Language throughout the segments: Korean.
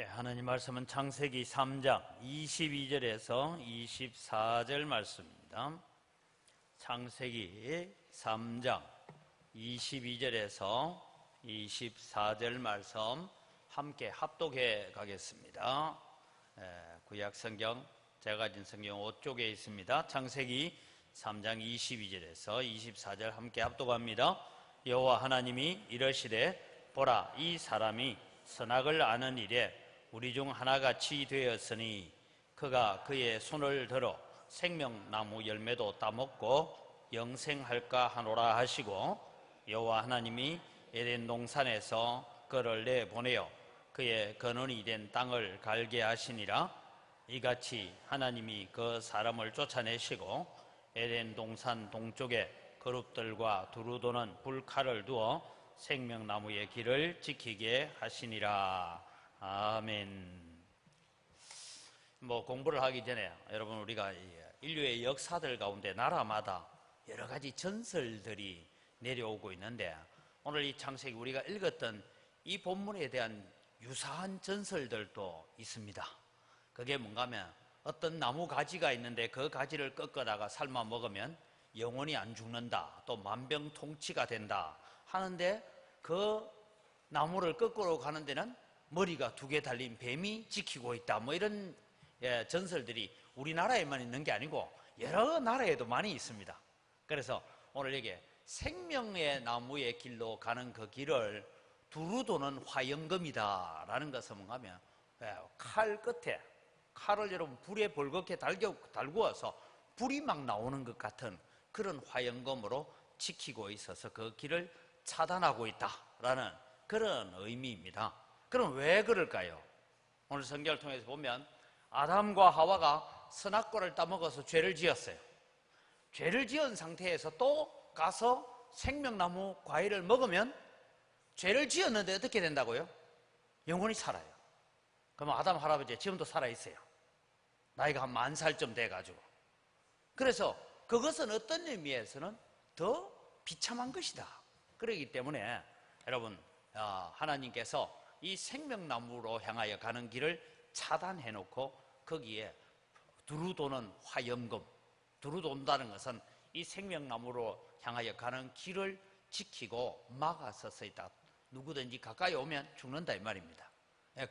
하나님 말씀은 창세기 3장 22절에서 24절 말씀입니다. 창세기 3장 22절에서 24절 말씀 함께 합독해 가겠습니다. 구약성경 제가 가진 성경 5쪽에 있습니다. 창세기 3장 22절에서 24절 함께 합독합니다. 여호와 하나님이 이르시되 보라, 이 사람이 선악을 아는 일에 우리 중 하나같이 되었으니 그가 그의 손을 들어 생명나무 열매도 따먹고 영생할까 하노라 하시고, 여호와 하나님이 에덴 동산에서 그를 내보내어 그의 근원이 된 땅을 갈게 하시니라. 이같이 하나님이 그 사람을 쫓아내시고 에덴 동산 동쪽에 그룹들과 두루 도는 불칼을 두어 생명나무의 길을 지키게 하시니라. 아멘. 공부를 하기 전에 여러분, 우리가 인류의 역사들 가운데 나라마다 여러 가지 전설들이 내려오고 있는데, 오늘 이 창세기 우리가 읽었던 이 본문에 대한 유사한 전설들도 있습니다. 그게 뭔가 하면 어떤 나무 가지가 있는데 그 가지를 꺾어다가 삶아 먹으면 영원히 안 죽는다, 또 만병통치가 된다 하는데, 그 나무를 꺾으러 가는 데는 머리가 2개 달린 뱀이 지키고 있다, 이런 전설들이 우리나라에만 있는 게 아니고 여러 나라에도 많이 있습니다. 그래서 오늘 여기 생명의 나무의 길로 가는 그 길을 두루 도는 화영검이다 라는 것은 뭔가 하면, 칼 끝에 칼을 여러분 불에 벌겋게 달구어서 불이 막 나오는 것 같은 그런 화영검으로 지키고 있어서 그 길을 차단하고 있다라는 그런 의미입니다. 그럼 왜 그럴까요? 오늘 성경을 통해서 보면 아담과 하와가 선악과를 따먹어서 죄를 지었어요. 죄를 지은 상태에서 또 가서 생명나무 과일을 먹으면 죄를 지었는데 어떻게 된다고요? 영원히 살아요. 그럼 아담 할아버지 지금도 살아있어요. 나이가 한 10,000살쯤 돼가지고. 그래서 그것은 어떤 의미에서는 더 비참한 것이다. 그렇기 때문에 여러분, 하나님께서 이 생명나무로 향하여 가는 길을 차단해 놓고 거기에 두루 도는 화영검, 두루 돈다는 것은 이 생명나무로 향하여 가는 길을 지키고 막아서 서 있다. 누구든지 가까이 오면 죽는다 이 말입니다.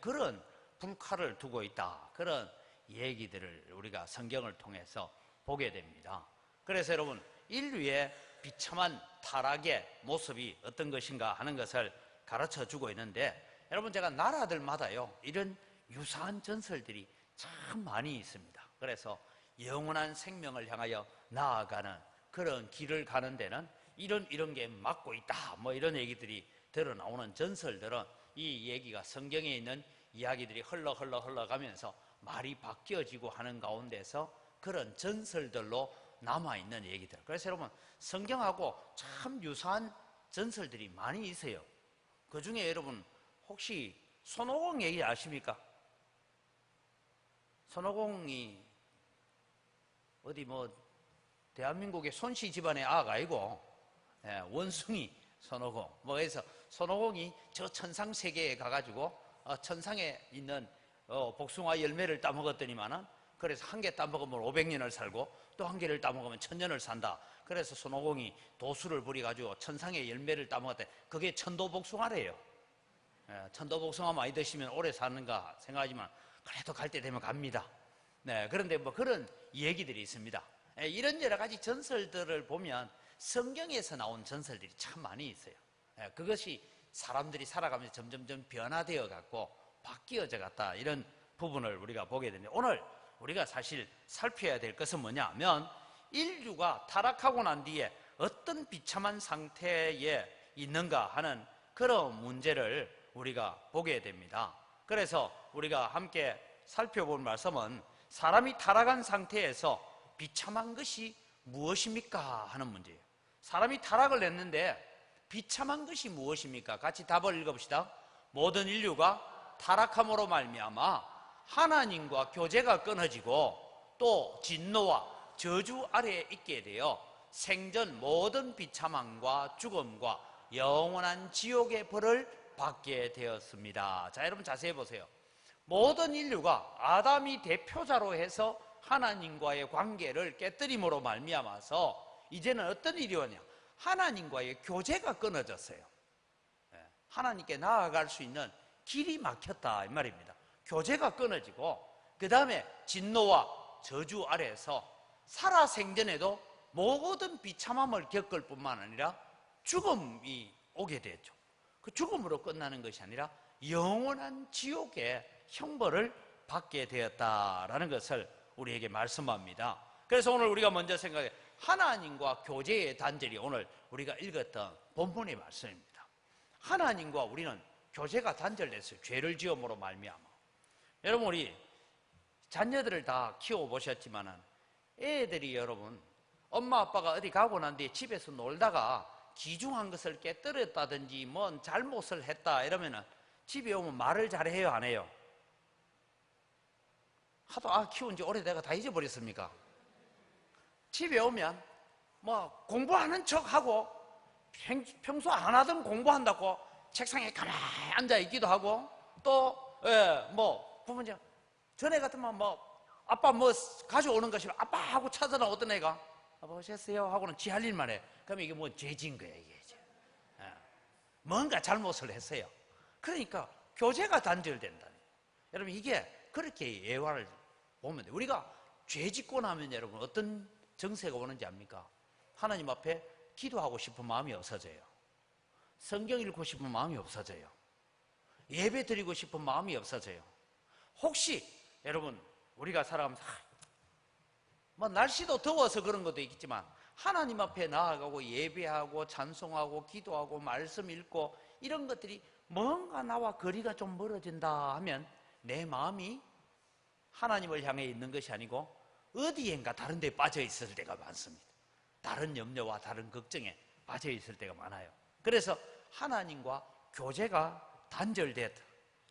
그런 불칼을 두고 있다, 그런 얘기들을 우리가 성경을 통해서 보게 됩니다. 그래서 여러분, 인류의 비참한 타락의 모습이 어떤 것인가 하는 것을 가르쳐 주고 있는데, 여러분, 제가 나라들마다요 이런 유사한 전설들이 참 많이 있습니다. 그래서 영원한 생명을 향하여 나아가는 그런 길을 가는 데는 이런 게 막고 있다, 이런 얘기들이 드러나오는 전설들은, 이 얘기가 성경에 있는 이야기들이 흘러가면서 말이 바뀌어지고 하는 가운데서 그런 전설들로 남아있는 얘기들. 그래서 여러분, 성경하고 참 유사한 전설들이 많이 있어요. 그 중에 여러분, 혹시 손오공 얘기 아십니까? 손오공이 어디 대한민국의 손씨 집안의 아가 아니고, 원숭이 손오공. 그래서 손오공이 저 천상 세계에 가가지고 천상에 있는 복숭아 열매를 따먹었더니만은, 그래서 한 개 따먹으면 500년을 살고 또 한 개를 따먹으면 1000년을 산다. 그래서 손오공이 도수를 부려가지고 천상의 열매를 따먹었대. 그게 천도복숭아래요. 천도복숭아 많이 드시면 오래 사는가 생각하지만 그래도 갈 때 되면 갑니다. 그런데 그런 얘기들이 있습니다. 이런 여러 가지 전설들을 보면 성경에서 나온 전설들이 참 많이 있어요. 그것이 사람들이 살아가면서 점점 변화되어 갖고 바뀌어져 갔다, 이런 부분을 우리가 보게 되는데, 오늘 우리가 사실 살펴야 될 것은 뭐냐면, 인류가 타락하고 난 뒤에 어떤 비참한 상태에 있는가 하는 그런 문제를 우리가 보게 됩니다. 그래서 우리가 함께 살펴볼 말씀은 사람이 타락한 상태에서 비참한 것이 무엇입니까 하는 문제예요. 사람이 타락을 했는데 비참한 것이 무엇입니까? 같이 답을 읽어봅시다. 모든 인류가 타락함으로 말미암아 하나님과 교제가 끊어지고 또 진노와 저주 아래에 있게 되어 생전 모든 비참함과 죽음과 영원한 지옥의 벌을 받게 되었습니다. 자, 여러분 자세히 보세요. 모든 인류가 아담이 대표자로 해서 하나님과의 관계를 깨뜨림으로 말미암아서 이제는 어떤 일이 오냐? 하나님과의 교제가 끊어졌어요. 하나님께 나아갈 수 있는 길이 막혔다 이 말입니다. 교제가 끊어지고 그 다음에 진노와 저주 아래에서 살아생전에도 모든 비참함을 겪을 뿐만 아니라 죽음이 오게 되죠. 그 죽음으로 끝나는 것이 아니라 영원한 지옥의 형벌을 받게 되었다라는 것을 우리에게 말씀합니다. 그래서 오늘 우리가 먼저 생각해 하나님과 교제의 단절이 오늘 우리가 읽었던 본문의 말씀입니다. 하나님과 우리는 교제가 단절됐어요. 죄를 지음으로 말미암아. 여러분, 우리 자녀들을 다 키워보셨지만은 애들이 여러분 엄마 아빠가 어디 가고 난 뒤에 집에서 놀다가 귀중한 것을 깨뜨렸다든지 뭔 잘못을 했다 이러면은 집에 오면 말을 잘해요, 안 해요? 하도 키운 지 오래돼가 다 잊어버렸습니까? 집에 오면 뭐 공부하는 척하고 평소 안 하던 공부한다고 책상에 가만히 앉아 있기도 하고 또 뭐 부모님 전에 같으면 뭐 아빠 뭐 가져오는 것이 아빠 하고 찾아나오던 애가 아빠 오셨어요 하고는 지 할 일만 해. 그러면 이게 뭐 죄진 거예요, 이게 이제. 뭔가 잘못을 했어요. 그러니까 교제가 단절된다. 여러분, 이게 그렇게 예화를 보면 돼요. 우리가 죄 짓고 나면 여러분 어떤 정세가 오는지 압니까? 하나님 앞에 기도하고 싶은 마음이 없어져요. 성경 읽고 싶은 마음이 없어져요. 예배 드리고 싶은 마음이 없어져요. 혹시 여러분 우리가 살아가면서 뭐 날씨도 더워서 그런 것도 있겠지만 하나님 앞에 나아가고 예배하고 찬송하고 기도하고 말씀 읽고 이런 것들이 뭔가 나와 거리가 좀 멀어진다 하면 내 마음이 하나님을 향해 있는 것이 아니고 어디엔가 다른 데 빠져 있을 때가 많습니다. 다른 염려와 다른 걱정에 빠져 있을 때가 많아요. 그래서 하나님과 교제가 단절되었다.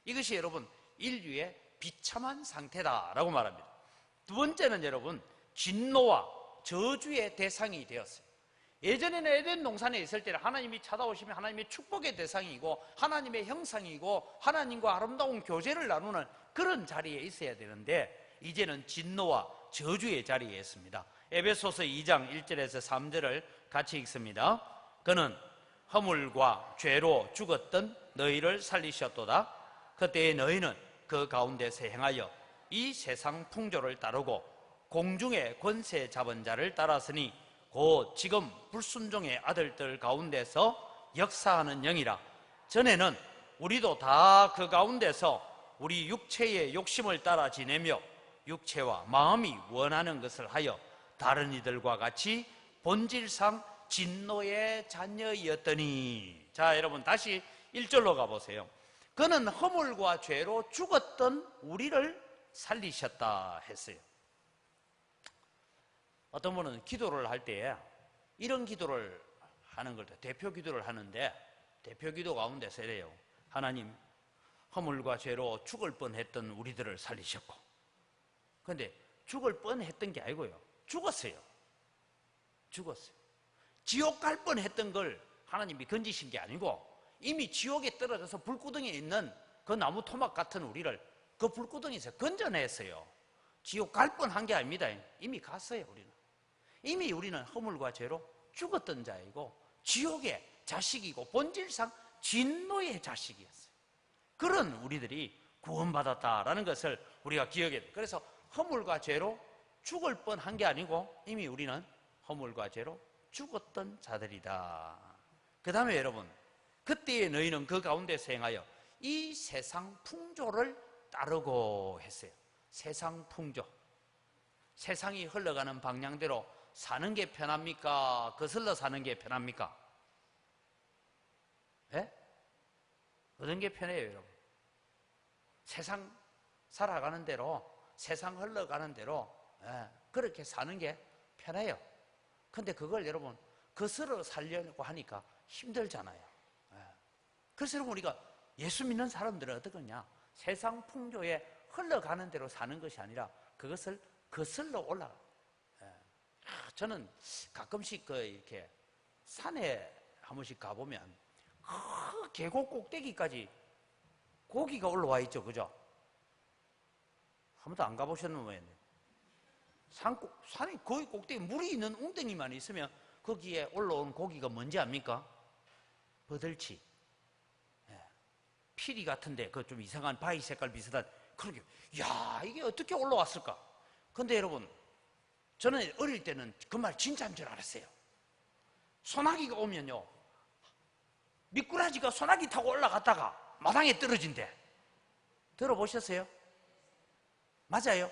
이것이 여러분 인류의 비참한 상태다라고 말합니다. 두 번째는 여러분 진노와 저주의 대상이 되었어요. 예전에는 에덴 동산에 있을 때는 하나님이 찾아오시면 하나님의 축복의 대상이고 하나님의 형상이고 하나님과 아름다운 교제를 나누는 그런 자리에 있어야 되는데 이제는 진노와 저주의 자리에 있습니다. 에베소서 2장 1절에서 3절을 같이 읽습니다. 그는 허물과 죄로 죽었던 너희를 살리셨도다. 그때의 너희는 그 가운데서 행하여 이 세상 풍조를 따르고 공중의 권세 잡은 자를 따랐으니 곧 지금 불순종의 아들들 가운데서 역사하는 영이라. 전에는 우리도 다 그 가운데서 우리 육체의 욕심을 따라 지내며 육체와 마음이 원하는 것을 하여 다른 이들과 같이 본질상 진노의 자녀였더니. 자, 여러분 다시 1절로 가보세요. 그는 허물과 죄로 죽었던 우리를 살리셨다 했어요. 어떤 분은 기도를 할 때 이런 기도를 하는 걸 대표 기도를 하는데 대표 기도 가운데서 이래요. 하나님, 허물과 죄로 죽을 뻔했던 우리들을 살리셨고, 그런데 죽을 뻔했던 게 아니고요, 죽었어요. 지옥 갈 뻔했던 걸 하나님이 건지신 게 아니고 이미 지옥에 떨어져서 불구덩이에 있는 그 나무 토막 같은 우리를 그 불구덩이에서 건져냈어요. 지옥 갈 뻔한 게 아닙니다. 이미 갔어요. 이미 우리는 허물과 죄로 죽었던 자이고 지옥의 자식이고 본질상 진노의 자식이었어요. 그런 우리들이 구원받았다라는 것을 우리가 기억해야 돼요. 그래서 허물과 죄로 죽을 뻔한 게 아니고 이미 우리는 허물과 죄로 죽었던 자들이다. 그 다음에 여러분, 그때의 너희는 그 가운데서 행하여 이 세상 풍조를 따르고 했어요. 세상 풍조. 세상이 흘러가는 방향대로 사는 게 편합니까? 거슬러 사는 게 편합니까? 예? 어떤 게 편해요, 여러분? 세상 살아가는 대로, 세상 흘러가는 대로 그렇게 사는 게 편해요. 근데 그걸 여러분 거슬러 살려고 하니까 힘들잖아요. 그래서 여러분 우리가 예수 믿는 사람들은 어떻겠냐? 세상 풍조에 흘러가는 대로 사는 것이 아니라 그것을 거슬러 올라가. 저는 가끔씩 이렇게 산에 한 번씩 가보면 계곡 꼭대기까지 고기가 올라와 있죠, 그죠? 번도 안 가보셨는 모양이네. 산이 거의 꼭대기 물이 있는 웅덩이만 있으면 거기에 올라온 고기가 뭔지 압니까? 버들치. 예. 피리 같은데 그 좀 이상한 바위 색깔 비슷한. 그러게, 야, 이게 어떻게 올라왔을까? 근데 여러분, 저는 어릴 때는 그 말 진짜인 줄 알았어요. 소나기가 오면요, 미꾸라지가 소나기 타고 올라갔다가 마당에 떨어진대. 들어보셨어요? 맞아요?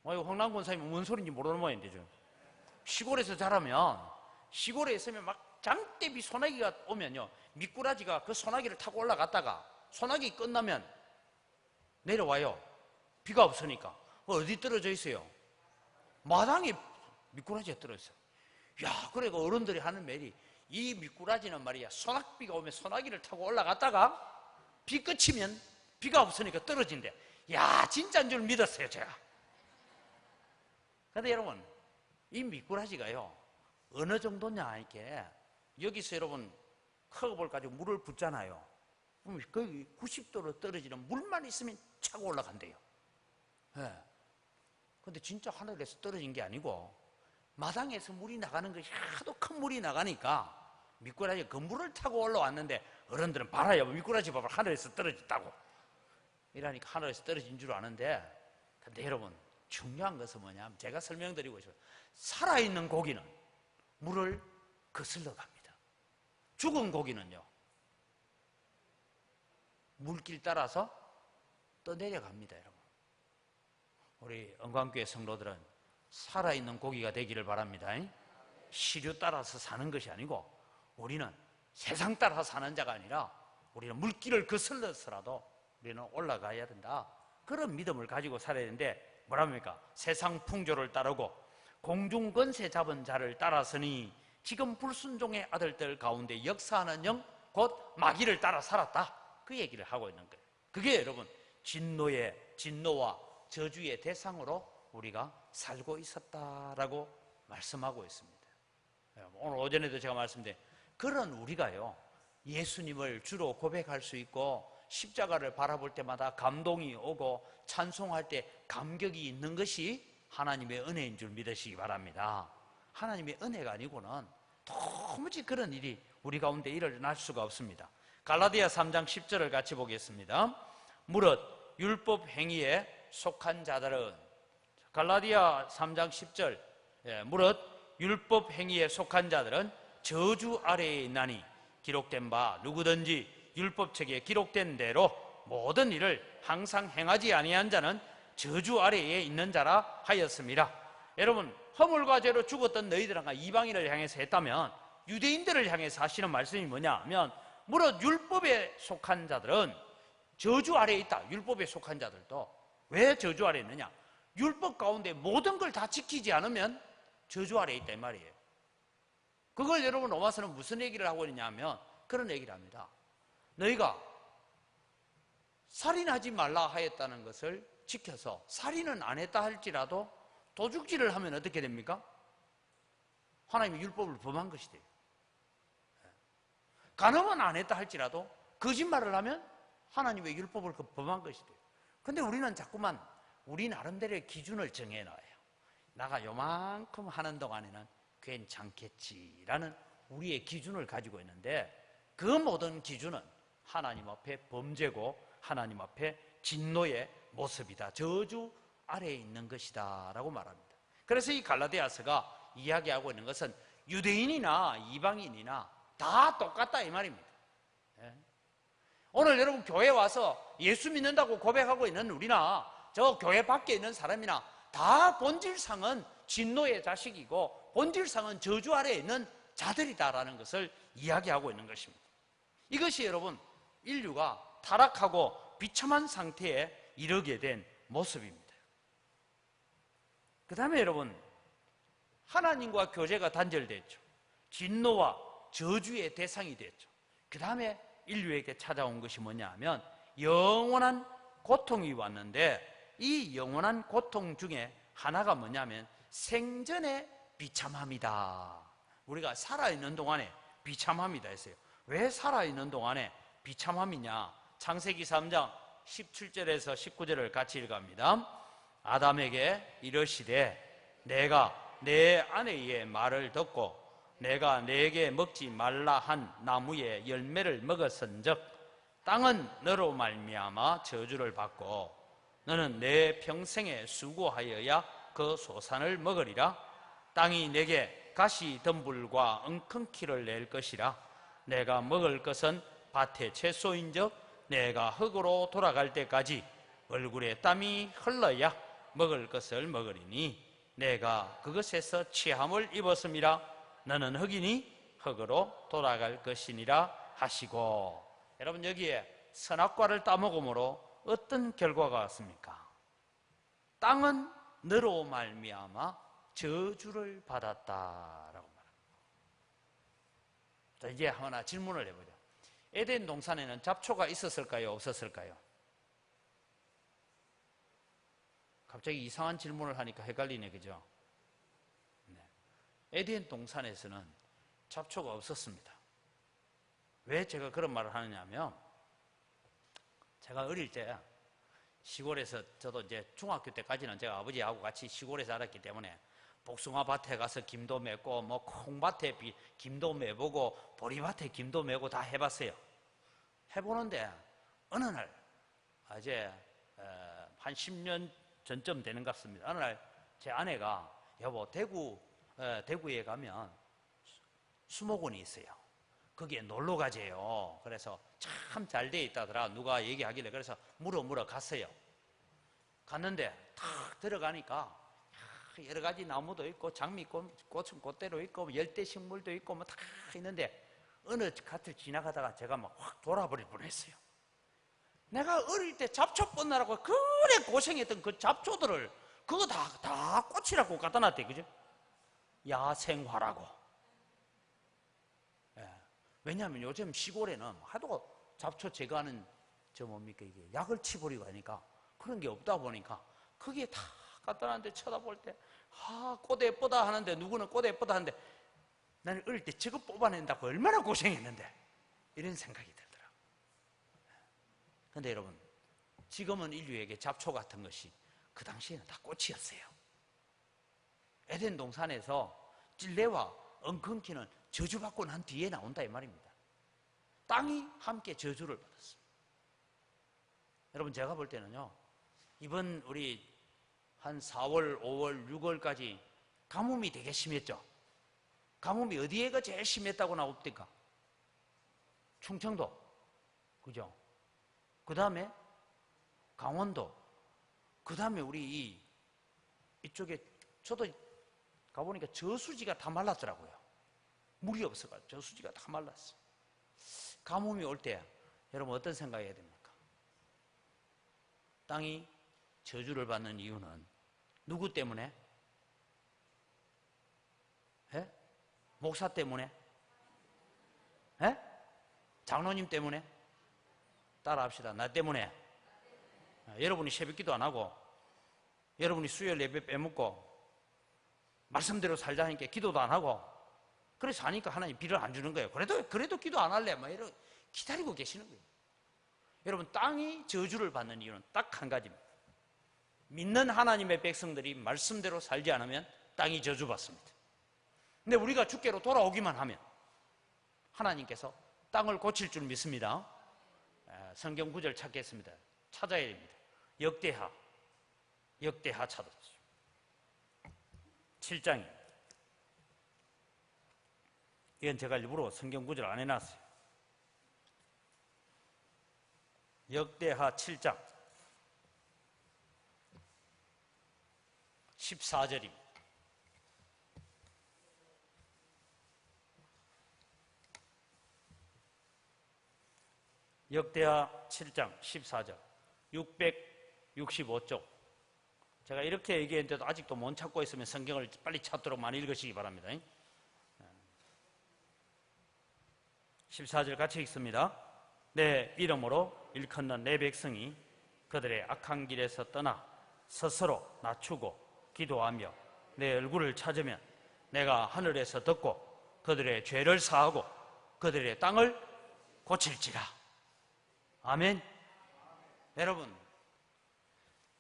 황남 권사님은 뭔 소리인지 모르는 모양인데, 좀. 시골에서 자라면, 시골에 있으면 막 장대비 소나기가 오면요, 미꾸라지가 그 소나기를 타고 올라갔다가 소나기 끝나면 내려와요. 비가 없으니까. 어디 떨어져 있어요? 마당에 미꾸라지가 떨어져 있어요. 야, 그래, 어른들이 하는 말이, 이 미꾸라지는 말이야, 소낙비가 오면 소나기를 타고 올라갔다가 비 그치면 비가 없으니까 떨어진대. 야, 진짜인 줄 믿었어요, 제가. 근데 여러분, 이 미꾸라지가요, 어느 정도냐, 이렇게. 여기서 여러분, 컵을 가지고 물을 붓잖아요. 그럼 거의 90도로 떨어지는 물만 있으면 차고 올라간대요. 예. 근데 진짜 하늘에서 떨어진 게 아니고, 마당에서 물이 나가는 것이 하도 큰 물이 나가니까, 미꾸라지가 그 물을 타고 올라왔는데, 어른들은 봐라요, 미꾸라지 봐봐, 하늘에서 떨어졌다고. 이러니까 하늘에서 떨어진 줄 아는데, 근데 여러분, 중요한 것은 뭐냐면, 제가 설명드리고 싶어요. 살아있는 고기는 물을 거슬러 갑니다. 죽은 고기는요, 물길 따라서 떠내려갑니다, 여러분. 우리 은광교회 성도들은 살아있는 고기가 되기를 바랍니다. 시류 따라서 사는 것이 아니고, 우리는 세상 따라 사는 자가 아니라, 우리는 물길을 거슬러서라도 우리는 올라가야 된다. 그런 믿음을 가지고 살아야 되는데, 뭐랍니까? 세상 풍조를 따르고 공중 권세 잡은 자를 따라서니 지금 불순종의 아들들 가운데 역사하는 영 곧 마귀를 따라 살았다. 그 얘기를 하고 있는 거예요. 그게 여러분, 진노와 저주의 대상으로 우리가 살고 있었다라고 말씀하고 있습니다. 오늘 오전에도 제가 말씀드린 그런 우리가요, 예수님을 주로 고백할 수 있고 십자가를 바라볼 때마다 감동이 오고 찬송할 때 감격이 있는 것이 하나님의 은혜인 줄 믿으시기 바랍니다. 하나님의 은혜가 아니고는 도무지 그런 일이 우리 가운데 일어날 수가 없습니다. 갈라디아 3장 10절을 같이 보겠습니다. 무릇 율법 행위에 속한 자들은, 갈라디아 3장 10절, 무릇 율법 행위에 속한 자들은 저주 아래에 있나니 기록된 바 누구든지 율법책에 기록된 대로 모든 일을 항상 행하지 아니한 자는 저주 아래에 있는 자라 하였습니다. 여러분, 허물과 죄로 죽었던 너희들과 이방인을 향해서 했다면, 유대인들을 향해서 하시는 말씀이 뭐냐 하면, 무릇 율법에 속한 자들은 저주 아래에 있다. 율법에 속한 자들도. 왜 저주 아래에 있느냐? 율법 가운데 모든 걸 다 지키지 않으면 저주 아래에 있다 이 말이에요. 그걸 여러분 로마서는 무슨 얘기를 하고 있냐 하면 그런 얘기를 합니다. 너희가 살인하지 말라 하였다는 것을 지켜서 살인은 안 했다 할지라도 도둑질을 하면 어떻게 됩니까? 하나님의 율법을 범한 것이 돼요. 간음은 안 했다 할지라도 거짓말을 하면 하나님의 율법을 범한 것이 돼요. 근데 우리는 자꾸만 우리 나름대로의 기준을 정해놔요. 나가 요만큼 하는 동안에는 괜찮겠지라는 우리의 기준을 가지고 있는데, 그 모든 기준은 하나님 앞에 범죄고 하나님 앞에 진노의 모습이다. 저주 아래에 있는 것이다 라고 말합니다. 그래서 이 갈라디아서가 이야기하고 있는 것은 유대인이나 이방인이나 다 똑같다 이 말입니다. 오늘 여러분 교회 와서 예수 믿는다고 고백하고 있는 우리나 저 교회 밖에 있는 사람이나 다 본질상은 진노의 자식이고 본질상은 저주 아래에 있는 자들이다라는 것을 이야기하고 있는 것입니다. 이것이 여러분 인류가 타락하고 비참한 상태에 이르게 된 모습입니다. 그 다음에 여러분, 하나님과 교제가 단절됐죠. 진노와 저주의 대상이 됐죠. 그 다음에 인류에게 찾아온 것이 뭐냐 하면 영원한 고통이 왔는데, 이 영원한 고통 중에 하나가 뭐냐면 생전의 비참함이다. 우리가 살아있는 동안에 비참함이다 했어요. 왜 살아있는 동안에 비참함이냐? 창세기 3장 17절에서 19절을 같이 읽어갑니다. 아담에게 이르시되 내가 내 아내의 말을 듣고 내가 내게 먹지 말라 한 나무의 열매를 먹었은즉 땅은 너로 말미암아 저주를 받고 너는 내 평생에 수고하여야 그 소산을 먹으리라. 땅이 내게 가시덤불과 엉겅퀴를 낼 것이라. 내가 먹을 것은 밭의 채소인즉 내가 흙으로 돌아갈 때까지 얼굴에 땀이 흘러야 먹을 것을 먹으리니 내가 그것에서 취함을 입었음이라. 너는 흙이니 흙으로 돌아갈 것이니라 하시고. 여러분, 여기에 선악과를 따먹음으로 어떤 결과가 왔습니까? 땅은 너로 말미암아 저주를 받았다라고 말합니다. 자, 이제 하나 질문을 해보죠. 에덴 동산에는 잡초가 있었을까요? 없었을까요? 갑자기 이상한 질문을 하니까 헷갈리네, 그죠? 네. 에덴 동산에서는 잡초가 없었습니다. 왜 제가 그런 말을 하느냐면, 제가 어릴 때 시골에서, 저도 이제 중학교 때까지는 제가 아버지하고 같이 시골에서 살았기 때문에 복숭아 밭에 가서 김도 메고, 뭐 콩밭에 김도 메보고, 보리밭에 김도 메고 다 해봤어요. 해보는데 어느 날, 이제 한 10년 전쯤 되는 것 같습니다. 어느 날 제 아내가 여보, 대구에 가면 수목원이 있어요. 거기에 놀러 가재요. 그래서 참 잘 돼 있다더라. 누가 얘기하길래. 그래서 물어 갔어요. 갔는데 탁 들어가니까 여러 가지 나무도 있고 장미꽃은 꽃대로 있고 열대 식물도 있고 뭐 다 있는데 어느 밭을 지나가다가 제가 막 확 돌아버릴 뻔했어요. 내가 어릴 때 잡초 뻗느라고 그래 고생했던 그 잡초들을 그거 다 꽃이라고 갖다 놨대, 그죠? 야생화라고. 예. 왜냐하면 요즘 시골에는 하도 잡초 제거하는 이게 약을 치버리고 하니까 그런 게 없다 보니까 거기에 다 갖다 놨는데 쳐다볼 때 꽃 예쁘다 하는데 누구는 꽃 예쁘다 하는데 나는 어릴 때 저거 뽑아낸다고 얼마나 고생했는데 이런 생각이 들더라고요. 그런데 여러분, 지금은 인류에게 잡초 같은 것이 그 당시에는 다 꽃이었어요. 에덴 동산에서 찔레와 엉겅퀴는 저주받고 난 뒤에 나온다 이 말입니다. 땅이 함께 저주를 받았습니다. 여러분, 제가 볼 때는요, 이번 우리 한 4월, 5월, 6월까지 가뭄이 되게 심했죠. 가뭄이 어디에가 제일 심했다고 나옵니까? 충청도, 그죠? 그 다음에 강원도, 그 다음에 우리 이쪽에 저도 가보니까 저수지가 다 말랐더라고요. 물이 없어가지고 저수지가 다 말랐어. 가뭄이 올 때 여러분 어떤 생각해야 됩니까? 땅이 저주를 받는 이유는 누구 때문에? 예? 목사 때문에? 예? 장로님 때문에? 따라합시다. 나 때문에. 여러분이 새벽기도 안 하고 여러분이 수요일 예배 빼먹고 말씀대로 살자니까 기도도 안 하고 그래서 하니까 하나님 비를 안 주는 거예요. 그래도 기도 안 할래 막 이러고 기다리고 계시는 거예요. 여러분, 땅이 저주를 받는 이유는 딱 한 가지입니다. 믿는 하나님의 백성들이 말씀대로 살지 않으면 땅이 저주받습니다. 근데 우리가 주께로 돌아오기만 하면 하나님께서 땅을 고칠 줄 믿습니다. 성경 구절 찾겠습니다. 찾아야 됩니다. 역대하 찾았죠. 7장입니다. 이건 제가 일부러 성경 구절 안 해놨어요. 역대하 7장 14절입니다. 역대하 7장 14절 665쪽. 제가 이렇게 얘기했는데도 아직도 못 찾고 있으면 성경을 빨리 찾도록 많이 읽으시기 바랍니다. 14절 같이 읽습니다. 내 이름으로 일컫는 내 백성이 그들의 악한 길에서 떠나 스스로 낮추고 기도하며 내 얼굴을 찾으면 내가 하늘에서 듣고 그들의 죄를 사하고 그들의 땅을 고칠지라. 아멘. 여러분,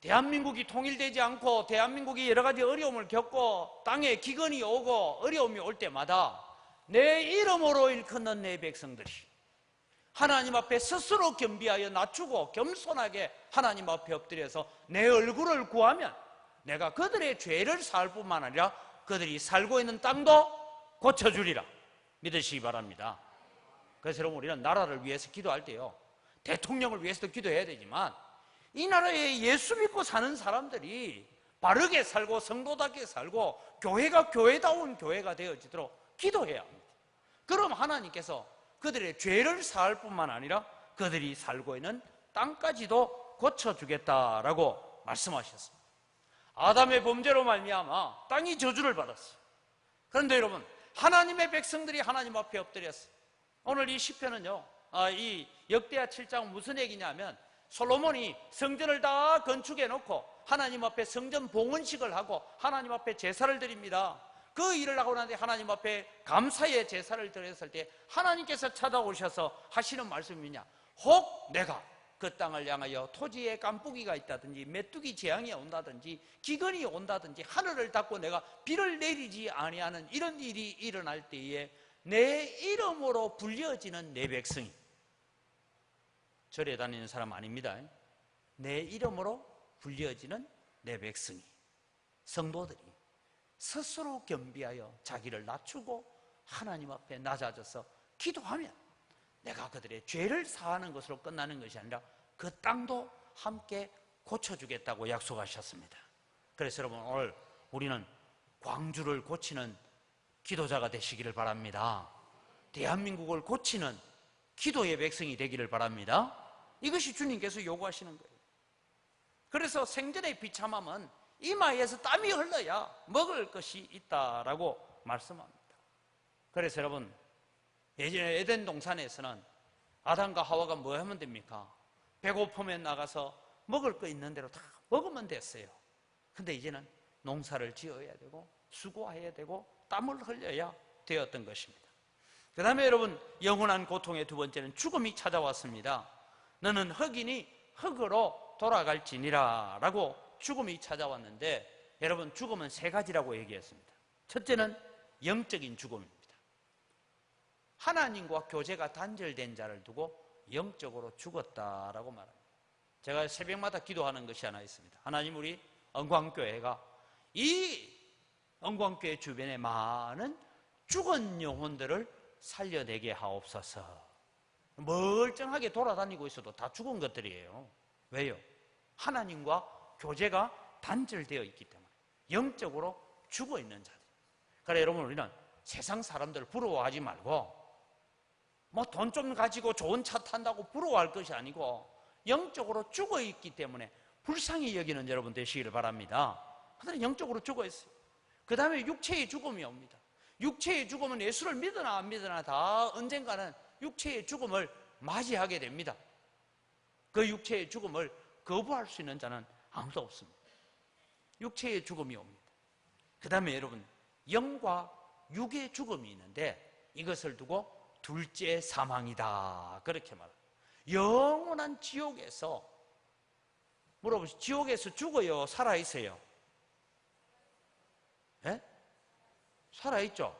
대한민국이 통일되지 않고 대한민국이 여러 가지 어려움을 겪고 땅에 기근이 오고 어려움이 올 때마다 내 이름으로 일컫는 내 백성들이 하나님 앞에 스스로 겸비하여 낮추고 겸손하게 하나님 앞에 엎드려서 내 얼굴을 구하면 내가 그들의 죄를 사할 뿐만 아니라 그들이 살고 있는 땅도 고쳐주리라 믿으시기 바랍니다. 그래서 여러분, 우리는 나라를 위해서 기도할 때요, 대통령을 위해서도 기도해야 되지만 이 나라에 예수 믿고 사는 사람들이 바르게 살고 성도답게 살고 교회가 교회다운 교회가 되어지도록 기도해야 합니다. 그럼 하나님께서 그들의 죄를 사할 뿐만 아니라 그들이 살고 있는 땅까지도 고쳐주겠다라고 말씀하셨습니다. 아담의 범죄로 말미암아 땅이 저주를 받았어요. 그런데 여러분, 하나님의 백성들이 하나님 앞에 엎드렸어요. 오늘 이 시편은요, 이 역대하 7장은 무슨 얘기냐면 솔로몬이 성전을 다 건축해 놓고 하나님 앞에 성전 봉헌식을 하고 하나님 앞에 제사를 드립니다. 그 일을 하고 나는데 하나님 앞에 감사의 제사를 드렸을 때 하나님께서 찾아오셔서 하시는 말씀이냐, 혹 내가 그 땅을 향하여 토지에 깐뿌기가 있다든지 메뚜기 재앙이 온다든지 기근이 온다든지 하늘을 닫고 내가 비를 내리지 아니하는 이런 일이 일어날 때에 내 이름으로 불려지는 내 백성이, 절에 다니는 사람 아닙니다. 내 이름으로 불려지는 내 백성이, 성도들이 스스로 겸비하여 자기를 낮추고 하나님 앞에 낮아져서 기도하면 내가 그들의 죄를 사하는 것으로 끝나는 것이 아니라 그 땅도 함께 고쳐주겠다고 약속하셨습니다. 그래서 여러분, 오늘 우리는 광주를 고치는 기도자가 되시기를 바랍니다. 대한민국을 고치는 기도의 백성이 되기를 바랍니다. 이것이 주님께서 요구하시는 거예요. 그래서 생전의 비참함은 이마에서 땀이 흘러야 먹을 것이 있다라고 말씀합니다. 그래서 여러분, 예전에 에덴 동산에서는 아담과 하와가 뭐 하면 됩니까? 배고프면 나가서 먹을 거 있는 대로 다 먹으면 됐어요. 근데 이제는 농사를 지어야 되고 수고해야 되고 땀을 흘려야 되었던 것입니다. 그 다음에 여러분, 영원한 고통의 두 번째는 죽음이 찾아왔습니다. 너는 흙이니 흙으로 돌아갈지니라 라고 죽음이 찾아왔는데, 여러분, 죽음은 세 가지라고 얘기했습니다. 첫째는 영적인 죽음입니다. 하나님과 교제가 단절된 자를 두고 영적으로 죽었다라고 말합니다. 제가 새벽마다 기도하는 것이 하나 있습니다. 하나님, 우리 언광교회가 이 언광교회 주변에 많은 죽은 영혼들을 살려내게 하옵소서. 멀쩡하게 돌아다니고 있어도 다 죽은 것들이에요. 왜요? 하나님과 교제가 단절되어 있기 때문에 영적으로 죽어 있는 자들. 그래 여러분, 우리는 세상 사람들 부러워하지 말고 뭐 돈 좀 가지고 좋은 차 탄다고 부러워할 것이 아니고 영적으로 죽어 있기 때문에 불쌍히 여기는 여러분 되시기를 바랍니다. 그들은 영적으로 죽어 있어요. 그 다음에 육체의 죽음이 옵니다. 육체의 죽음은 예수를 믿으나 안 믿으나 다 언젠가는 육체의 죽음을 맞이하게 됩니다. 그 육체의 죽음을 거부할 수 있는 자는 아무도 없습니다. 육체의 죽음이 옵니다. 그 다음에 여러분, 영과 육의 죽음이 있는데 이것을 두고 둘째 사망이다, 그렇게 말합니다. 영원한 지옥에서, 물어보시죠. 지옥에서 죽어요, 살아있어요? 예? 살아있죠?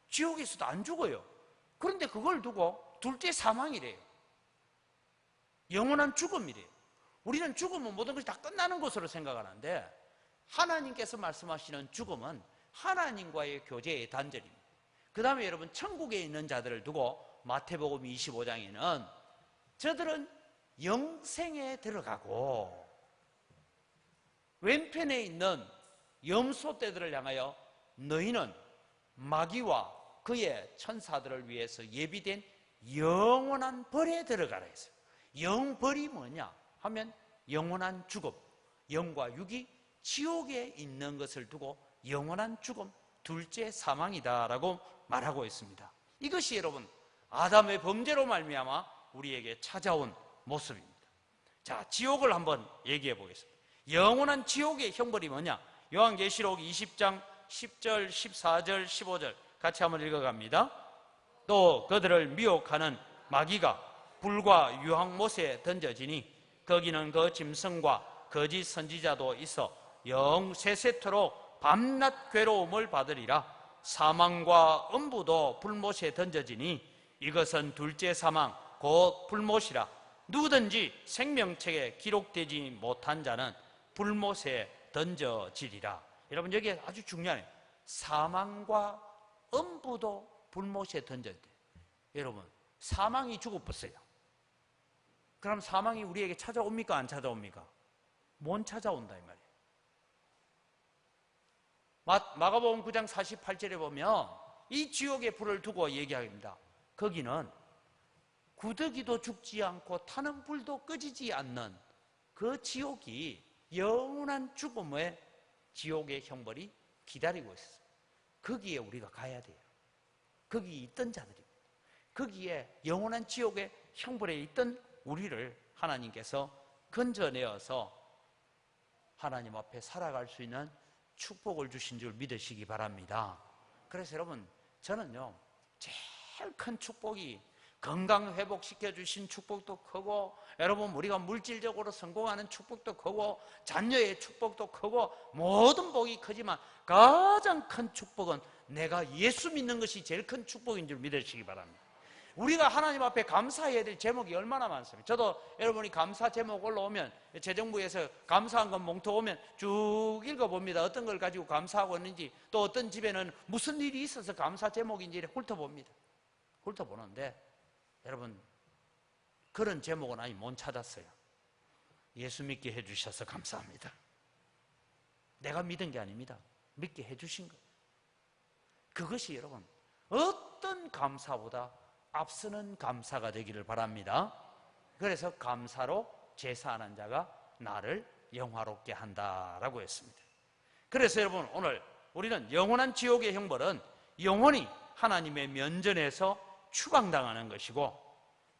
지옥에서도 안 죽어요. 그런데 그걸 두고 둘째 사망이래요. 영원한 죽음이래요. 우리는 죽으면 모든 것이 다 끝나는 것으로 생각하는데, 하나님께서 말씀하시는 죽음은 하나님과의 교제의 단절입니다. 그 다음에 여러분, 천국에 있는 자들을 두고 마태복음 25장에는 저들은 영생에 들어가고 왼편에 있는 염소떼들을 향하여 너희는 마귀와 그의 천사들을 위해서 예비된 영원한 벌에 들어가라 했어요. 영벌이 뭐냐 하면 영원한 죽음, 영과 육이 지옥에 있는 것을 두고 영원한 죽음, 둘째 사망이다라고 말하고 있습니다. 이것이 여러분, 아담의 범죄로 말미암아 우리에게 찾아온 모습입니다. 자, 지옥을 한번 얘기해 보겠습니다. 영원한 지옥의 형벌이 뭐냐? 요한계시록 20장 10절, 14절, 15절 같이 한번 읽어갑니다. 또 그들을 미혹하는 마귀가 불과 유황못에 던져지니 거기는 그 짐승과 거짓 선지자도 있어 영 세세토록 밤낮 괴로움을 받으리라. 사망과 음부도 불못에 던져지니 이것은 둘째 사망 곧 불못이라. 누구든지 생명책에 기록되지 못한 자는 불못에 던져지리라. 여러분, 여기에 아주 중요해요. 사망과 음부도 불못에 던져야 돼요. 여러분, 사망이 죽어버렸어요. 그럼 사망이 우리에게 찾아옵니까? 안 찾아옵니까? 못 찾아온다 이 말이에요. 마가복음 9장 48절에 보면 이 지옥의 불을 두고 얘기합니다. 거기는 구더기도 죽지 않고 타는 불도 꺼지지 않는 그 지옥이 영원한 죽음의 지옥의 형벌이 기다리고 있어요. 거기에 우리가 가야 돼요. 거기 있던 자들입니다. 거기에 영원한 지옥의 형벌에 있던 우리를 하나님께서 건져내어서 하나님 앞에 살아갈 수 있는 축복을 주신 줄 믿으시기 바랍니다. 그래서 여러분, 저는요, 제일 큰 축복이 건강 회복시켜 주신 축복도 크고, 여러분 우리가 물질적으로 성공하는 축복도 크고, 자녀의 축복도 크고, 모든 복이 크지만 가장 큰 축복은 내가 예수 믿는 것이 제일 큰 축복인 줄 믿으시기 바랍니다. 우리가 하나님 앞에 감사해야 될 제목이 얼마나 많습니까? 저도 여러분이 감사 제목 올라오면, 재정부에서 감사한 건 몽투 오면 쭉 읽어봅니다. 어떤 걸 가지고 감사하고 있는지, 또 어떤 집에는 무슨 일이 있어서 감사 제목인지 훑어봅니다. 훑어보는데 여러분, 그런 제목은 아직 못 찾았어요. 예수 믿게 해주셔서 감사합니다. 내가 믿은 게 아닙니다. 믿게 해주신 거예요. 그것이 여러분 어떤 감사보다 앞서는 감사가 되기를 바랍니다. 그래서 감사로 제사하는 자가 나를 영화롭게 한다라고 했습니다. 그래서 여러분, 오늘 우리는 영원한 지옥의 형벌은 영원히 하나님의 면전에서 추방당하는 것이고,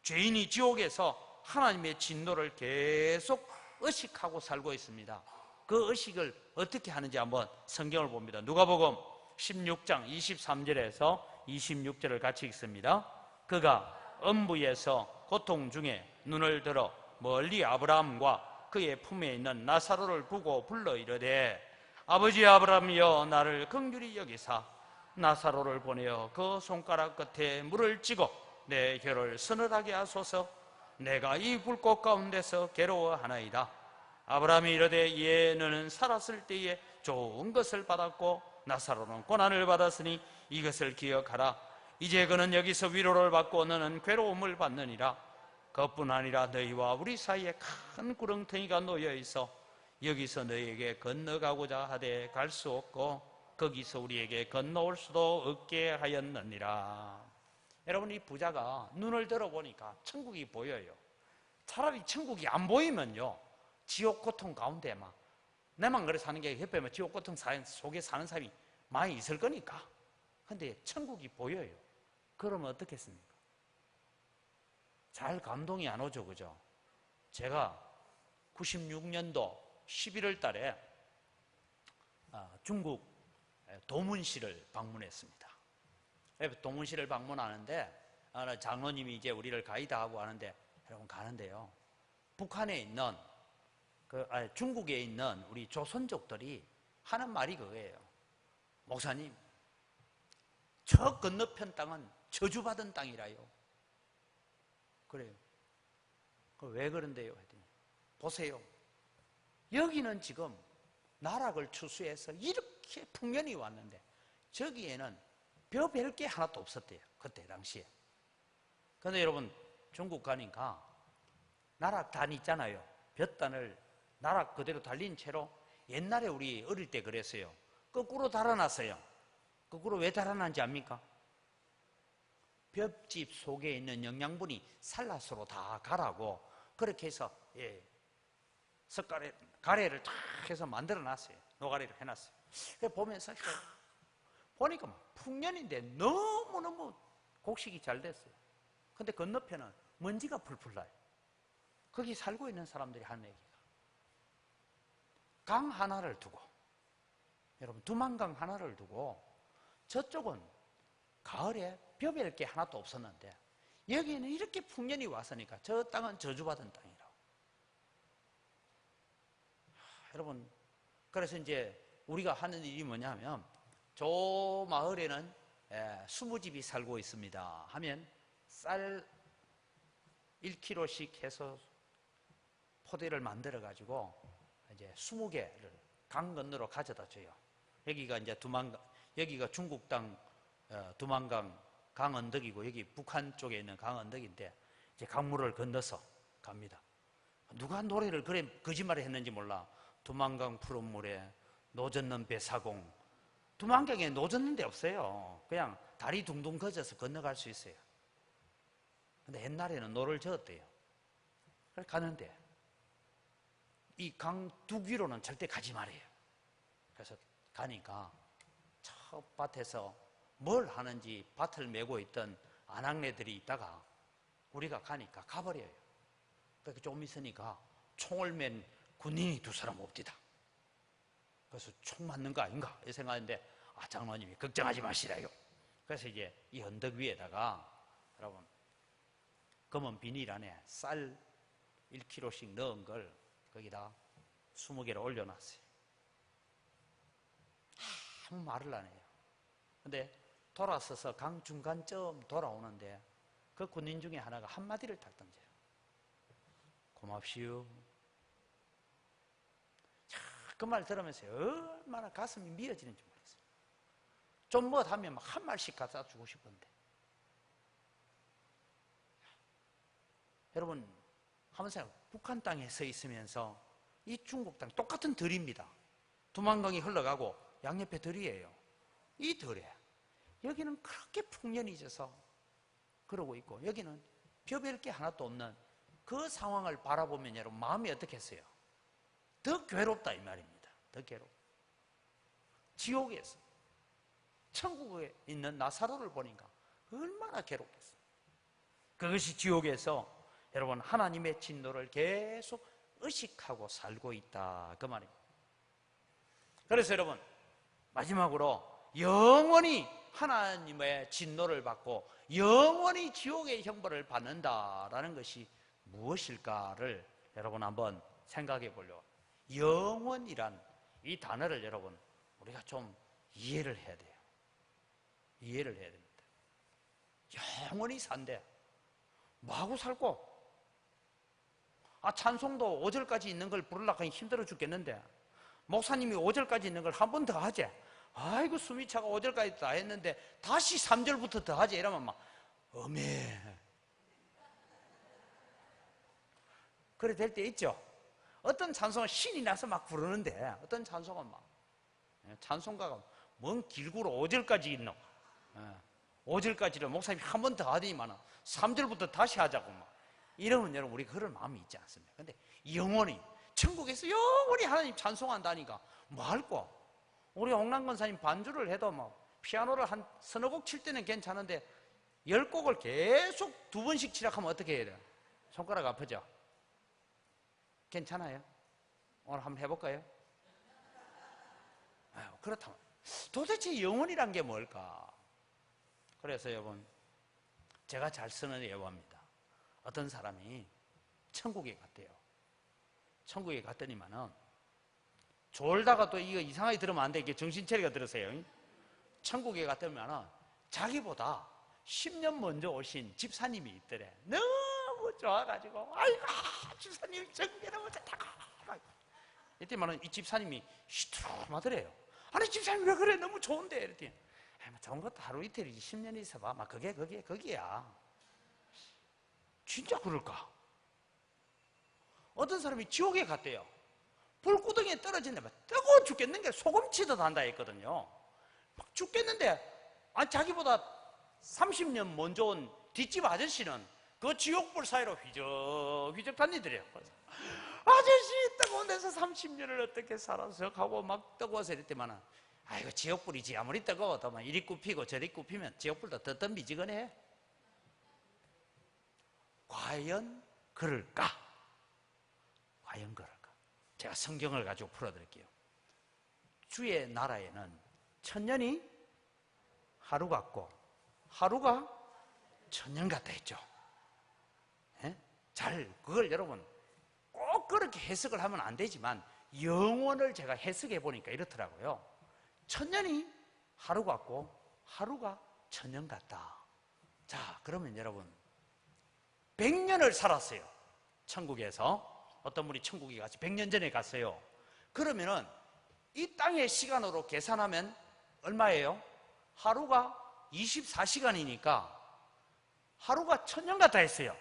죄인이 지옥에서 하나님의 진노를 계속 의식하고 살고 있습니다. 그 의식을 어떻게 하는지 한번 성경을 봅니다. 누가복음 16장 23절에서 26절을 같이 읽습니다. 그가 음부에서 고통 중에 눈을 들어 멀리 아브라함과 그의 품에 있는 나사로를 보고 불러 이르되, 아버지 아브라함이여, 나를 긍휼히 여기사 나사로를 보내어 그 손가락 끝에 물을 찌고 내 혀를 서늘하게 하소서. 내가 이 불꽃 가운데서 괴로워하나이다. 아브라함이 이르되, 예, 너는 살았을 때에 좋은 것을 받았고 나사로는 고난을 받았으니 이것을 기억하라. 이제 그는 여기서 위로를 받고 너는 괴로움을 받느니라. 그뿐 아니라 너희와 우리 사이에 큰 구렁텅이가 놓여 있어 여기서 너희에게 건너가고자 하되 갈 수 없고 거기서 우리에게 건너올 수도 없게 하였느니라. 여러분, 이 부자가 눈을 들어보니까 천국이 보여요. 차라리 천국이 안 보이면요, 지옥 고통 가운데 막 내만 그래 사는 게 옆에 지옥 고통 속에 사는 사람이 많이 있을 거니까. 근데 천국이 보여요. 그러면 어떻겠습니까? 잘 감동이 안 오죠, 그죠? 제가 96년도 11월 달에 중국 도문시를 방문했습니다. 도문시를 방문하는데 장로님이 이제 우리를 가이드하고 하는데, 여러분 가는데요, 북한에 있는 중국에 있는 우리 조선족들이 하는 말이 그거예요. 목사님, 저 건너편 땅은 저주받은 땅이라요. 그래요. 왜 그런데요? 했더니, 보세요, 여기는 지금 나락을 추수해서 이렇게 풍년이 왔는데 저기에는 별 게 하나도 없었대요, 그때 당시에. 그런데 여러분, 중국 가니까 나락단 있잖아요. 볕단을 나락 그대로 달린 채로, 옛날에 우리 어릴 때 그랬어요. 거꾸로 달아놨어요. 거꾸로 왜 달아놨는지 압니까? 볏짚 속에 있는 영양분이 살라스로 다 가라고 그렇게 해서 가래를 탁 해서 만들어 놨어요. 노가리를 해놨어요. 보면서 보니까 풍년인데 너무너무 곡식이 잘 됐어요. 근데 건너편은 먼지가 풀풀 나요. 거기 살고 있는 사람들이 하는 얘기가, 강 하나를 두고, 여러분 두만강 하나를 두고, 저쪽은 가을에 벼벨 게 하나도 없었는데 여기에는 이렇게 풍년이 왔으니까 저 땅은 저주받은 땅이라고. 여러분, 그래서 이제 우리가 하는 일이 뭐냐면, 저 마을에는 20집이 살고 있습니다 하면 쌀 1kg씩 해서 포대를 만들어 가지고 이제 20개를 강 건너로 가져다 줘요. 여기가 이제 여기가 중국 땅 두만강 강언덕이고, 여기 북한 쪽에 있는 강언덕인데, 이제 강물을 건너서 갑니다. 누가 노래를 그래 거짓말을 했는지 몰라. 두만강 푸른 물에 노젓는 배사공. 두만강에 노젓는 데 없어요. 그냥 다리 둥둥 거져서 건너갈 수 있어요. 근데 옛날에는 노를 저었대요. 그래서 가는데 이 강 두 귀로는 절대 가지 말아요. 그래서 가니까 저 밭에서 뭘 하는지 밭을 메고 있던 아낙네들이 있다가 우리가 가니까 가버려요. 그렇게 좀 있으니까 총을 맨 군인이 2사람 옵디다. 그래서 총 맞는 거 아닌가 이 생각했는데, 장로님이 걱정하지 마시라요. 그래서 이제 이 언덕 위에다가 여러분 검은 비닐 안에 쌀 1kg씩 넣은 걸 거기다 20개를 올려놨어요. 아무 말을 안 해요. 근데 돌아서서 강 중간쯤 돌아오는데 그 군인 중에 하나가 한마디를 딱 던져요. 고맙시오. 그 말 들으면서 얼마나 가슴이 미어지는지 모르겠어요. 좀 못하면 막 한 말씩 갖다 주고 싶은데. 여러분 한번 생각해요. 북한 땅에 서 있으면서 이 중국 땅 똑같은 들입니다. 두만강이 흘러가고 양옆에 들이에요. 이 들에 여기는 그렇게 풍년이 져서 그러고 있고, 여기는 벼벨 게 하나도 없는 그 상황을 바라보면 여러분 마음이 어떻겠어요? 더 괴롭다 이 말입니다. 더 괴롭다. 지옥에서 천국에 있는 나사로를 보니까 얼마나 괴롭겠어요. 그것이 지옥에서 여러분 하나님의 진노를 계속 의식하고 살고 있다 그 말입니다. 그래서 여러분 마지막으로 영원히 하나님의 진노를 받고 영원히 지옥의 형벌을 받는다라는 것이 무엇일까를 여러분 한번 생각해 보려고. 영원이란 이 단어를 여러분 우리가 좀 이해를 해야 돼요. 이해를 해야 됩니다. 영원히 산대. 뭐하고 살고? 찬송도 5절까지 있는 걸 부르려고 하니 힘들어 죽겠는데 목사님이 5절까지 있는 걸 한 번 더 하지. 아이고 숨이 차가 5절까지 다 했는데 다시 3절부터 더 하지 이러면 막 어메. 그래 될 때 있죠. 어떤 찬송은 신이 나서 막 부르는데 어떤 찬송은 막 찬송가가 뭔 길구로 5절까지 있노. 5절까지를 목사님이 한 번 더 하더니만 3절부터 다시 하자고 막 이러면 여러분 우리가 그럴 마음이 있지 않습니까? 근데 영원히 천국에서 영원히 하나님 찬송한다니까 뭐 할꼬? 우리 옥란 권사님 반주를 해도 뭐 피아노를 한 서너 곡 칠 때는 괜찮은데 10곡을 계속 2번씩 치라고 하면 어떻게 해야 돼요? 손가락 아프죠? 괜찮아요? 오늘 한번 해볼까요? 그렇다면 도대체 영혼이란 게 뭘까? 그래서 여러분 제가 잘 쓰는 예화입니다. 어떤 사람이 천국에 갔대요. 천국에 갔더니만은 졸다가 또 이거 이상하게 들으면 안 돼. 이게 정신차리가 들으세요. 천국에 갔더니만은 자기보다 10년 먼저 오신 집사님이 있더래. 너무 좋아가지고 아이고 집사님 천국에 너무 좋다고. 이때만은 이 집사님이 시트름하더래요. 아니 집사님 왜 그래? 너무 좋은데. 이랬더니 좋은 것도 하루 이틀이지 10년 있어봐. 막 거기야. 진짜 그럴까? 어떤 사람이 지옥에 갔대요. 불구덩이에 떨어지는데 막 뜨거워 죽겠는 게 소금치듯 한다 했거든요. 막 죽겠는데 자기보다 30년 먼저 온 뒷집 아저씨는 그 지옥불 사이로 휘적휘적 다니더래요. 아저씨 뜨거운 데서 30년을 어떻게 살아서 하고 막 뜨거워서 이랬더만은 아이고 지옥불이지 아무리 뜨거워도 막 이리 굽히고 저리 굽히면 지옥불도 더 미지근해. 과연 그럴까? 과연 그럴까? 제가 성경을 가지고 풀어드릴게요. 주의 나라에는 천년이 하루 같고 하루가 천년 같다 했죠. 그걸 여러분 꼭 그렇게 해석을 하면 안 되지만 영원을 제가 해석해 보니까 이렇더라고요. 천년이 하루 같고 하루가 천년 같다. 자, 그러면 여러분 100년을 살았어요. 천국에서 어떤 분이 천국에 가서 100년 전에 갔어요. 그러면은 이 땅의 시간으로 계산하면 얼마예요? 하루가 24시간이니까 하루가 천년 같다 했어요.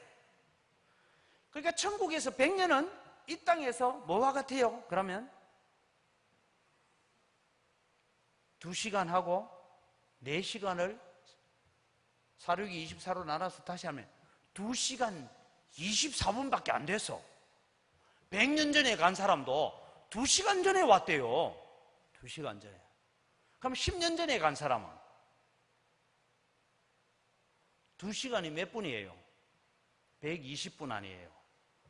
그러니까 천국에서 100년은 이 땅에서 뭐와 같아요? 그러면 2시간하고 4시간을 4×6이 24로 나눠서 다시 하면 2시간 24분밖에 안 됐어. 100년 전에 간 사람도 2시간 전에 왔대요. 2시간 전에. 그럼 10년 전에 간 사람은 2시간이 몇 분이에요? 120분 아니에요.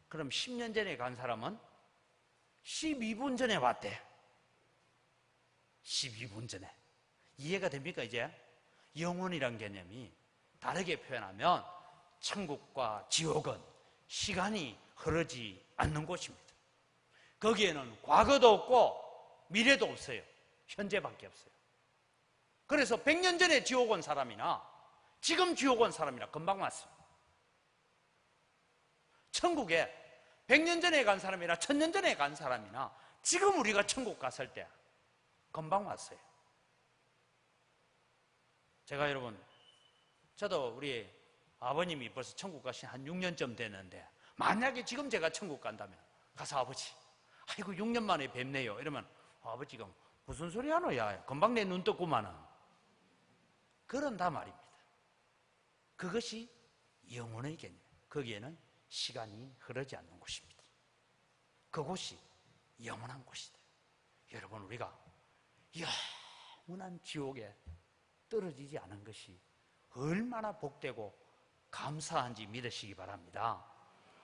그럼 10년 전에 간 사람은 12분 전에 왔대. 12분 전에. 이해가 됩니까 이제? 영혼이란 개념이 다르게 표현하면 천국과 지옥은 시간이 흐르지 않는 곳입니다. 거기에는 과거도 없고 미래도 없어요. 현재밖에 없어요. 그래서 100년 전에 지옥 온 사람이나 지금 지옥 온 사람이나 금방 왔어요. 천국에 100년 전에 간 사람이나 1000년 전에 간 사람이나 지금 우리가 천국 갔을 때 금방 왔어요. 제가 여러분, 저도 우리 아버님이 벌써 천국 가신 한 6년쯤 됐는데 만약에 지금 제가 천국 간다면 가서 아버지, 아이고 6년 만에 뵙네요. 이러면 아버지가 무슨 소리 하노 야, 금방 내 눈 떴구만은. 그런다 말입니다. 그것이 영혼의 개념. 거기에는 시간이 흐르지 않는 곳입니다. 그곳이 영원한 곳이다. 여러분, 우리가 영원한 지옥에 떨어지지 않은 것이 얼마나 복되고 감사한지 믿으시기 바랍니다.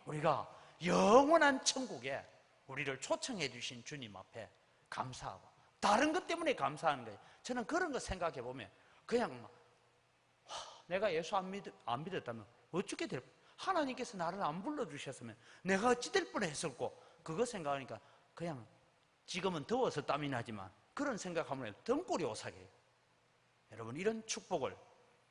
우리가 영원한 천국에 우리를 초청해 주신 주님 앞에 감사하고 다른 것 때문에 감사하는 거예요. 저는 그런 거 생각해 보면 그냥 내가 예수 안 믿었다면 어떻게 될 하나님께서 나를 안 불러주셨으면 내가 어찌 될 뻔했을고 그거 생각하니까 그냥 지금은 더워서 땀이 나지만 그런 생각하면 등골이 오싹해요. 여러분, 이런 축복을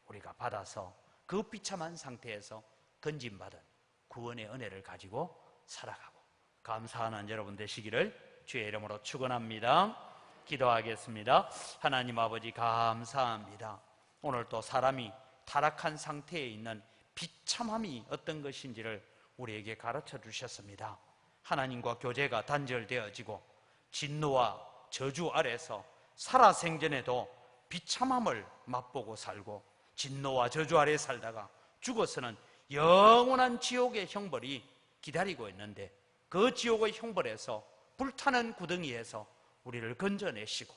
우리가 받아서 그 비참한 상태에서 건진받은 구원의 은혜를 가지고 살아가고 감사하는 여러분 되시기를 주의 이름으로 축원합니다. 기도하겠습니다. 하나님 아버지, 감사합니다. 오늘 또 사람이 타락한 상태에 있는 비참함이 어떤 것인지를 우리에게 가르쳐 주셨습니다. 하나님과 교제가 단절되어지고 진노와 저주 아래서 살아생전에도 비참함을 맛보고 살고 진노와 저주 아래 살다가 죽어서는 영원한 지옥의 형벌이 기다리고 있는데 그 지옥의 형벌에서 불타는 구덩이에서 우리를 건져내시고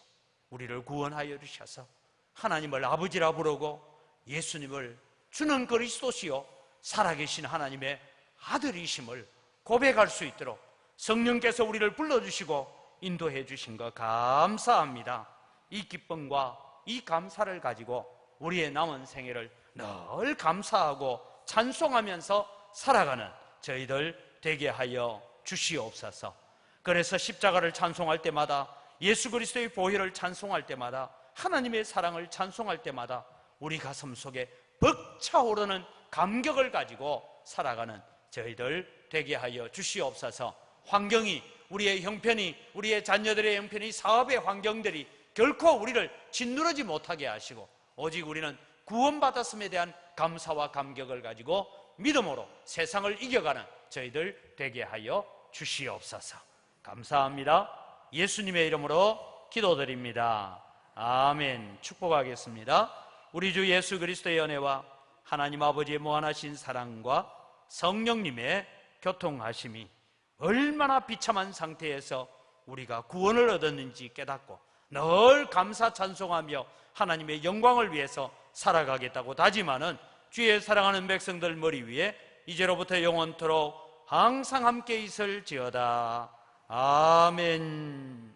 우리를 구원하여 주셔서 하나님을 아버지라 부르고 예수님을 주는 그리스도시요 살아계신 하나님의 아들이심을 고백할 수 있도록 성령께서 우리를 불러주시고 인도해 주신 것 감사합니다. 이 기쁨과 이 감사를 가지고 우리의 남은 생애를 늘 감사하고 찬송하면서 살아가는 저희들 되게 하여 주시옵소서. 그래서 십자가를 찬송할 때마다 예수 그리스도의 보혈을 찬송할 때마다 하나님의 사랑을 찬송할 때마다 우리 가슴 속에 벅차오르는 감격을 가지고 살아가는 저희들 되게 하여 주시옵소서. 환경이 우리의 형편이 우리의 자녀들의 형편이 사업의 환경들이 결코 우리를 짓누르지 못하게 하시고 오직 우리는 구원받았음에 대한 감사와 감격을 가지고 믿음으로 세상을 이겨가는 저희들 되게 하여 주시옵소서. 감사합니다. 예수님의 이름으로 기도드립니다. 아멘. 축복하겠습니다. 우리 주 예수 그리스도의 은혜와 하나님 아버지의 무한하신 사랑과 성령님의 교통하심이 얼마나 비참한 상태에서 우리가 구원을 얻었는지 깨닫고 늘 감사 찬송하며 하나님의 영광을 위해서 살아가겠다고 다짐하는 주의 사랑하는 백성들 머리 위에 이제로부터 영원토록 항상 함께 있을지어다. 아멘.